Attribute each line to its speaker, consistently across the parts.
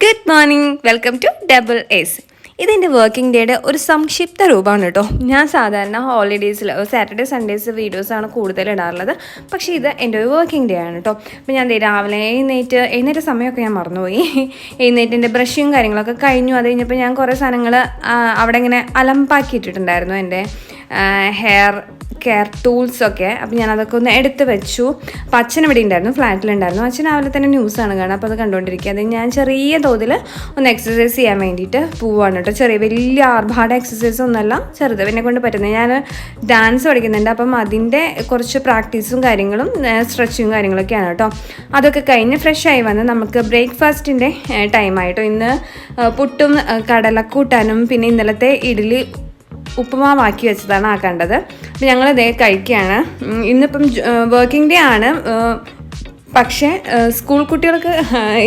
Speaker 1: Good morning, welcome to double S. ഇതെൻ്റെ working ഡേയുടെ ഒരു സംക്ഷിപ്ത രൂപമാണ് കേട്ടോ. ഞാൻ സാധാരണ ഹോളിഡേയ്സിൽ സാറ്റർഡേ സൺഡേസ് വീഡിയോസാണ് കൂടുതൽ ഇടാറുള്ളത്. പക്ഷേ ഇത് എൻ്റെ ഒരു വർക്കിംഗ് ഡേ ആണ് കേട്ടോ. അപ്പോൾ ഞാൻ രാവിലെ എഴുന്നേറ്റ സമയമൊക്കെ ഞാൻ മറന്നുപോയി. എഴുന്നേറ്റിൻ്റെ ബ്രഷും കാര്യങ്ങളൊക്കെ കഴിഞ്ഞു. അത് കഴിഞ്ഞപ്പോൾ ഞാൻ കുറേ സാധനങ്ങൾ അവിടെ ഇങ്ങനെ അലമ്പാക്കിയിട്ടിട്ടുണ്ടായിരുന്നു, എൻ്റെ ഹെയർ കെയർ ടൂൾസൊക്കെ. അപ്പോൾ ഞാനതൊക്കെ ഒന്ന് എടുത്ത് വെച്ചു. അപ്പോൾ അച്ഛൻ ഇവിടെ ഉണ്ടായിരുന്നു, ഫ്ലാറ്റിലുണ്ടായിരുന്നു. അച്ഛൻ രാവിലെ തന്നെ ന്യൂസാണ് കാണുക, അപ്പോൾ അത് കണ്ടുകൊണ്ടിരിക്കുക. അത് ഞാൻ ചെറിയ തോതിൽ ഒന്ന് എക്സസൈസ് ചെയ്യാൻ വേണ്ടിയിട്ട് പോവുകയാണ് കേട്ടോ. വലിയ ആർഭാട എക്സസൈസ് ഒന്നുമല്ല, ചെറുത് എന്നെ കൊണ്ട് പറ്റുന്നത്. ഞാൻ ഡാൻസ് പഠിക്കുന്നുണ്ട്, അപ്പം അതിൻ്റെ കുറച്ച് പ്രാക്ടീസും കാര്യങ്ങളും സ്ട്രെച്ചിങ് കാര്യങ്ങളൊക്കെയാണ് കേട്ടോ. അതൊക്കെ കഴിഞ്ഞ് ഫ്രഷ് ആയി വന്ന് നമുക്ക് ബ്രേക്ക്ഫാസ്റ്റിൻ്റെ ടൈമായിട്ടോ. ഇന്ന് പുട്ടും കടലക്കൂട്ടാനും പിന്നെ ഇന്നലത്തെ ഇഡ്ഡലി ഉപ്പുമാവാക്കി വെച്ചതാണ് ആക്കേണ്ടത്. അപ്പം ഞങ്ങളിതേ കഴിക്കുകയാണ്. ഇന്നിപ്പം വർക്കിംഗ് ഡേ ആണ്, പക്ഷേ സ്കൂൾ കുട്ടികൾക്ക്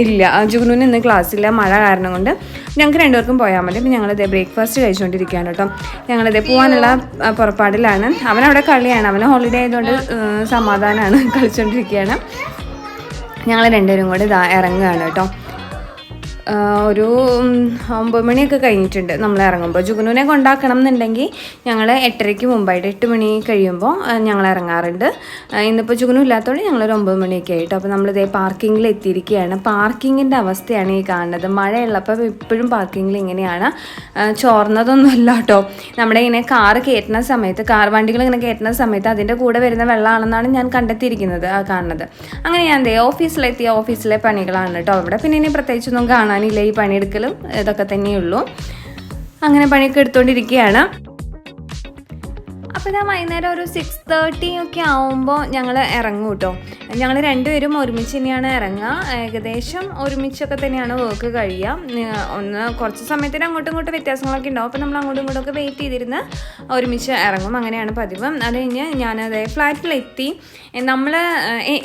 Speaker 1: ഇല്ല. ജുഗ്നുവിന് ഇന്ന് ക്ലാസ്സില്ല, മഴ കാരണം കൊണ്ട്. ഞങ്ങൾക്ക് രണ്ടുപേർക്കും പോയാൽ മതി. അപ്പം ഞങ്ങളിതേ ബ്രേക്ക്ഫാസ്റ്റ് കഴിച്ചുകൊണ്ടിരിക്കുകയാണ് കേട്ടോ. ഞങ്ങളിതേ പോകാനുള്ള പുറപ്പാടിലാണ്. അവനവിടെ കളിയാണ്, അവന് ഹോളിഡേ ആയതുകൊണ്ട് സമാധാനമാണ്, കളിച്ചുകൊണ്ടിരിക്കുകയാണ്. ഞങ്ങൾ രണ്ടുപേരും കൂടി ഇറങ്ങുകയാണ് കേട്ടോ. ഒരു 9 മണിയൊക്കെ കഴിഞ്ഞിട്ടുണ്ട് നമ്മൾ ഇറങ്ങുമ്പോൾ. ജുഗ്നുവിനെ കൊണ്ടാക്കണം എന്നുണ്ടെങ്കിൽ ഞങ്ങൾ 8:30 മുമ്പായിട്ട് 8 മണി കഴിയുമ്പോൾ ഞങ്ങൾ ഇറങ്ങാറുണ്ട്. ഇന്നിപ്പോൾ ജുഗ്നു ഇല്ലാത്തതുകൊണ്ട് ഞങ്ങളൊരു 9 മണിയൊക്കെ ആയിട്ട്. അപ്പോൾ നമ്മളിതേ പാർക്കിങ്ങിൽ എത്തിയിരിക്കുകയാണ്. പാർക്കിങ്ങിൻ്റെ അവസ്ഥയാണ് ഈ കാണുന്നത്. മഴയുള്ളപ്പോൾ ഇപ്പോഴും പാർക്കിങ്ങിൽ ഇങ്ങനെയാണ്, ചോർന്നതൊന്നുമല്ല കേട്ടോ. നമ്മുടെ ഇങ്ങനെ കാറ് കയറ്റുന്ന സമയത്ത്, വണ്ടികൾ ഇങ്ങനെ കയറ്റുന്ന സമയത്ത് അതിൻ്റെ കൂടെ വരുന്ന വെള്ളമാണെന്നാണ് ഞാൻ കണ്ടെത്തിയിരിക്കുന്നത്, കാണുന്നത്. അങ്ങനെ ഞാൻ ഓഫീസിലെത്തിയ ഓഫീസിലെ പണികളാണ് കേട്ടോ അവിടെ. പിന്നെ ഇനി പ്രത്യേകിച്ചൊന്നും കാണാനില്ല, ഈ പണിയെടുക്കലും ഇതൊക്കെ തന്നെയുള്ളൂ. അങ്ങനെ പണിയൊക്കെ എടുത്തുകൊണ്ടിരിക്കുകയാണ്. അപ്പോൾ ഞാൻ വൈകുന്നേരം ഒരു 6:30 ഒക്കെ ആവുമ്പോൾ ഞങ്ങൾ ഇറങ്ങും കേട്ടോ. ഞങ്ങൾ രണ്ടുപേരും ഒരുമിച്ച് തന്നെയാണ് ഇറങ്ങുക. ഏകദേശം ഒരുമിച്ചൊക്കെ തന്നെയാണ് വർക്ക് കഴിയുക. ഒന്ന് കുറച്ച് സമയത്തിന് അങ്ങോട്ടും ഇങ്ങോട്ടും വ്യത്യാസങ്ങളൊക്കെ ഉണ്ടാവും. അപ്പോൾ നമ്മൾ അങ്ങോട്ടും ഇങ്ങോട്ടൊക്കെ വെയിറ്റ് ചെയ്തിരുന്ന് ഒരുമിച്ച് ഇറങ്ങും. അങ്ങനെയാണ് പതിവ്. അത് കഴിഞ്ഞ് ഞാനത് ഫ്ലാറ്റിലെത്തി.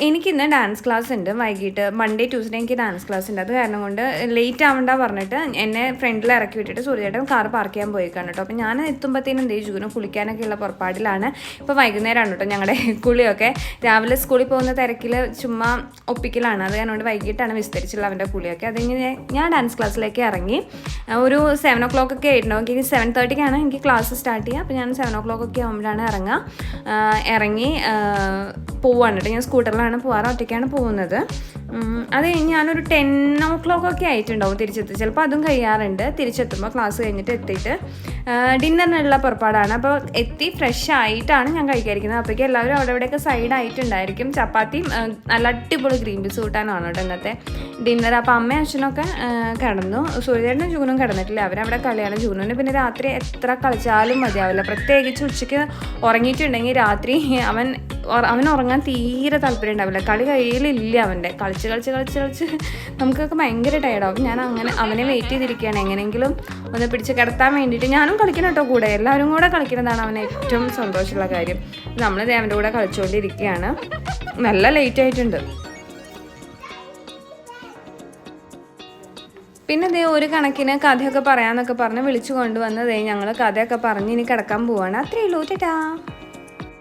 Speaker 1: എനിക്കിന്ന് ഡാൻസ് ക്ലാസ് ഉണ്ട് വൈകിട്ട്. മൺഡേ ട്യൂസ്ഡേ എനിക്ക് ഡാൻസ് ക്ലാസ് ഉണ്ട്. അത് കാരണം കൊണ്ട് ലേറ്റ് ആവണ്ട പറഞ്ഞിട്ട് എന്നെ ഫ്രണ്ടിൽ ഇറക്കി വിട്ടിട്ട് സൂര്യചേട്ടൻ കാർ പാർക്ക് ചെയ്യാൻ പോയിക്കാണ് കേട്ടോ. അപ്പോൾ ഞാൻ എത്തുമ്പോഴത്തേനും ജുഗ്നു കുളിക്കാനൊക്കെ ഉള്ള പുറപ്പാടിലാണ്. ഇപ്പോൾ വൈകുന്നേരമാണ് കേട്ടോ ഞങ്ങളുടെ കുളിയൊക്കെ. രാവിലെ സ്കൂളിൽ പോകുന്ന തിരക്കിൽ ചുമ്മാ ഒപ്പിക്കലാണ്. അത് കാരണം കൊണ്ട് വൈകിട്ടാണ് വിസ്തരിച്ചുള്ള അവൻ്റെ കുളിയൊക്കെ. അതിങ്ങനെ ഞാൻ ഡാൻസ് ക്ലാസ്സിലേക്ക് ഇറങ്ങി. ഒരു 7 o'clock ഒക്കെ ആയിട്ടുണ്ടാവും. എനിക്ക് 7:30 എനിക്ക് ക്ലാസ് സ്റ്റാർട്ട് ചെയ്യുക. അപ്പോൾ ഞാൻ 7 o'clock ഒക്കെ ആകുമ്പോഴാണ് ഇറങ്ങി പോവാണ് കേട്ടോ. ഞാൻ സ്കൂട്ടറിലാണ് പോവാറ്, ഒറ്റയ്ക്കാണ് പോകുന്നത്. അത് കഴിഞ്ഞ് ഞാനൊരു 10 o'clock ഒക്കെ ആയിട്ടുണ്ടാവും തിരിച്ചെത്തി. ചിലപ്പോൾ അതും കഴിയാറുണ്ട്. തിരിച്ചെത്തുമ്പോൾ ക്ലാസ് കഴിഞ്ഞിട്ട് എത്തിയിട്ട് ഡിന്നറിനുള്ള പുറപ്പാടാണ്. അപ്പോൾ എത്തി ഫ്രഷ് ആയിട്ടാണ് ഞാൻ കഴിക്കാതിരിക്കുന്നത്. അപ്പോഴേക്കും എല്ലാവരും അവിടെ ഇവിടെയൊക്കെ സൈഡായിട്ടുണ്ടായിരിക്കും. ചപ്പാത്തിയും നല്ല അടിപൊളി ഗ്രീൻ പീസ് കൂട്ടാനാണ് കേട്ടോ ഇന്നത്തെ ഡിന്നർ. അപ്പോൾ അമ്മയും അച്ഛനൊക്കെ കിടന്നു. സൂര്യചേട്ടനും ജുഗ്നും കിടന്നിട്ടില്ല, അവരവിടെ കളിയാണ്. ജുഗ്നുവിന് പിന്നെ രാത്രി എത്ര കളിച്ചാലും മതിയാവില്ല. പ്രത്യേകിച്ച് ഉച്ചയ്ക്ക് ഉറങ്ങിയിട്ടുണ്ടെങ്കിൽ രാത്രി അവൻ ഉറങ്ങാൻ തീരെ താല്പര്യം ഉണ്ടാവില്ല. കളി കയ്യിലില്ല അവൻ്റെ. കളിച്ച് നമുക്കൊക്കെ ഭയങ്കര ടയർഡാവും. ഞാൻ അങ്ങനെ അവനെ വെയിറ്റ് ചെയ്തിരിക്കുകയാണ്, എങ്ങനെയെങ്കിലും ഒന്ന് പിടിച്ച് കിടത്താൻ വേണ്ടിയിട്ട്. ഞാനും കളിക്കണം കേട്ടോ കൂടെ. എല്ലാവരും കൂടെ കളിക്കുന്നതാണ് അവന് ഏറ്റവും സന്തോഷമുള്ള കാര്യം. നമ്മൾ അവൻ്റെ കൂടെ കളിച്ചുകൊണ്ടിരിക്കുകയാണ്. നല്ല ലേറ്റ് ആയിട്ടുണ്ട്. പിന്നെ ഒരു കണക്കിന് കഥയൊക്കെ പറയാമെന്നൊക്കെ പറഞ്ഞ് വിളിച്ചു കൊണ്ടുവന്നതേ ഞങ്ങൾ കഥയൊക്കെ പറഞ്ഞ് ഇനി കിടക്കാൻ പോവാണ്. അത്രയേ ഉള്ളൂ. ടാ.